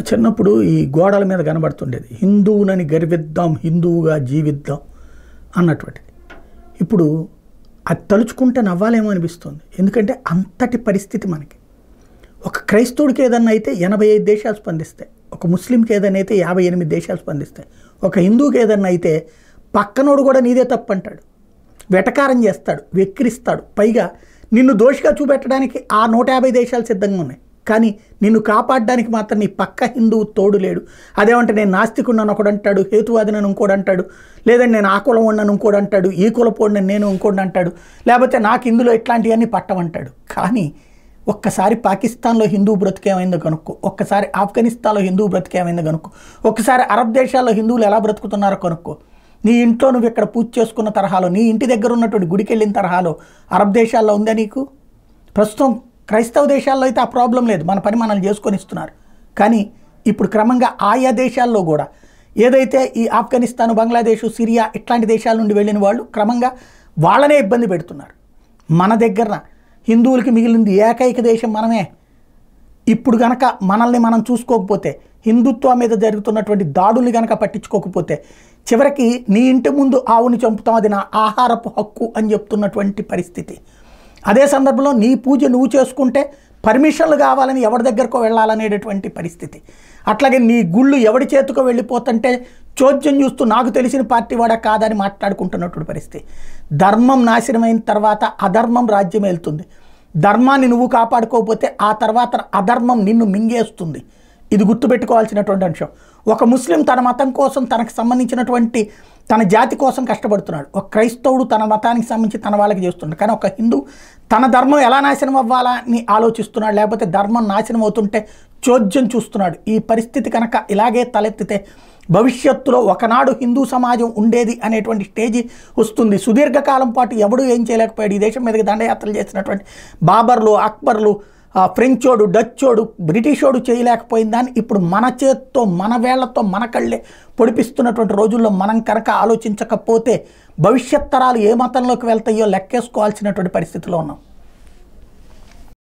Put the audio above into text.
చిన్నప్పుడు ఈ గోడల మీద కనబడుతుండేది, హిందువునని గర్విద్దాం, హిందువుగా జీవిద్దాం అన్నటువంటిది. ఇప్పుడు అది తలుచుకుంటే నవ్వాలేమో అనిపిస్తుంది. ఎందుకంటే అంతటి పరిస్థితి మనకి. ఒక క్రైస్తవుడికి ఏదన్నా అయితే 85 దేశాలు స్పందిస్తాయి, ఒక ముస్లింకి ఏదైనా అయితే 58 దేశాలు స్పందిస్తాయి, ఒక హిందువుకి ఏదన్నా అయితే పక్కనోడు కూడా నీదే తప్పు అంటాడు, వెటకారం చేస్తాడు, వెక్కిరిస్తాడు. పైగా నిన్ను దోషిగా చూపెట్టడానికి ఆ 150 దేశాలు సిద్ధంగా ఉన్నాయి, కానీ నిన్ను కాపాడడానికి మాత్రం నీ పక్క హిందువు తోడు లేడు. అదేమంటే నేను నాస్తికున్నాను ఒకడు అంటాడు, హేతువాదినని ఇంకోటి అంటాడు, లేదంటే నేను ఆ కులం ఉన్నాను ఇంకోటి అంటాడు, ఈ కులపోడిని నేను ఇంకోటి అంటాడు, లేకపోతే నాకు ఇందులో ఇట్లాంటివన్నీ పట్టమంటాడు. కానీ ఒక్కసారి పాకిస్తాన్లో హిందూ బ్రతికేమైందో కనుక్కో, ఒక్కసారి ఆఫ్ఘనిస్తాన్లో హిందూ బ్రతికేమైందో కనుక్కో, ఒక్కసారి అరబ్ దేశాల్లో హిందువులు ఎలా బ్రతుకుతున్నారో కనుక్కో. నీ ఇంట్లో నువ్వు ఇక్కడ పూజ చేసుకున్న తరహాలో, నీ ఇంటి దగ్గర ఉన్నటువంటి గుడికి వెళ్ళిన తరహాలో అరబ్ దేశాల్లో ఉందా నీకు? ప్రస్తుతం క్రైస్తవ దేశాల్లో అయితే ఆ ప్రాబ్లం లేదు, మన పని మనల్ని చేసుకొని ఇస్తున్నారు. కానీ ఇప్పుడు క్రమంగా ఆయా దేశాల్లో కూడా ఏదైతే ఈ ఆఫ్ఘనిస్తాన్, బంగ్లాదేశ్, సిరియా ఇట్లాంటి దేశాల నుండి వెళ్ళిన వాళ్ళు క్రమంగా వాళ్ళనే ఇబ్బంది పెడుతున్నారు. మన దగ్గర హిందువులకి మిగిలింది ఏకైక దేశం మనమే. ఇప్పుడు గనక మనల్ని మనం చూసుకోకపోతే, హిందుత్వం మీద జరుగుతున్నటువంటి దాడుల్ని గనక పట్టించుకోకపోతే, చివరికి నీ ఇంటి ముందు ఆవుని చంపుతాం, అది నా ఆహారపు హక్కు అని చెప్తున్నటువంటి పరిస్థితి. అదే సందర్భంలో నీ పూజ నువ్వు చేసుకుంటే పర్మిషన్లు కావాలని ఎవరి దగ్గరకో వెళ్ళాలనేటటువంటి పరిస్థితి. అట్లాగే నీ గుళ్ళు ఎవడి చేతికో వెళ్ళిపోతుంటే చోద్యం చూస్తూ నాకు తెలిసిన పార్టీ వాడా కాదని మాట్లాడుకుంటున్నటువంటి పరిస్థితి. ధర్మం నాశనమైన తర్వాత అధర్మం రాజ్యం వెళ్తుంది. ధర్మాన్ని నువ్వు కాపాడుకోకపోతే ఆ తర్వాత అధర్మం నిన్ను మింగేస్తుంది. ఇది గుర్తుపెట్టుకోవాల్సినటువంటి అంశం. ఒక ముస్లిం తన మతం కోసం, తనకు సంబంధించినటువంటి తన జాతి కోసం కష్టపడుతున్నాడు. ఒక క్రైస్తవుడు తన మతానికి సంబంధించి తన వాళ్ళకి చేస్తున్నాడు. కానీ ఒక హిందూ తన ధర్మం ఎలా నాశనం అవ్వాలా అని ఆలోచిస్తున్నాడు, లేకపోతే ధర్మం నాశనం అవుతుంటే చోద్యం చూస్తున్నాడు. ఈ పరిస్థితి కనుక ఇలాగే తలెత్తితే భవిష్యత్తులో ఒకనాడు హిందూ సమాజం ఉండేది అనేటువంటి స్టేజీ వస్తుంది. సుదీర్ఘకాలం పాటు ఎవడూ ఏం చేయలేకపోయాడు. ఈ దేశం మీదకి దండయాత్రలు చేసినటువంటి బాబర్లు, అక్బర్లు, ఫ్రెంచోడు, డచ్చోడు, బ్రిటిషోడు చేయలేకపోయిన దాన్ని ఇప్పుడు మన చేత్తో, మన వేళ్లతో, మన కళ్ళే పొడిపిస్తున్నటువంటి రోజుల్లో మనం కనుక ఆలోచించకపోతే భవిష్యత్ తరాలు ఏ మతంలోకి వెళ్తాయో లెక్కేసుకోవాల్సినటువంటి పరిస్థితిలో ఉన్నాం.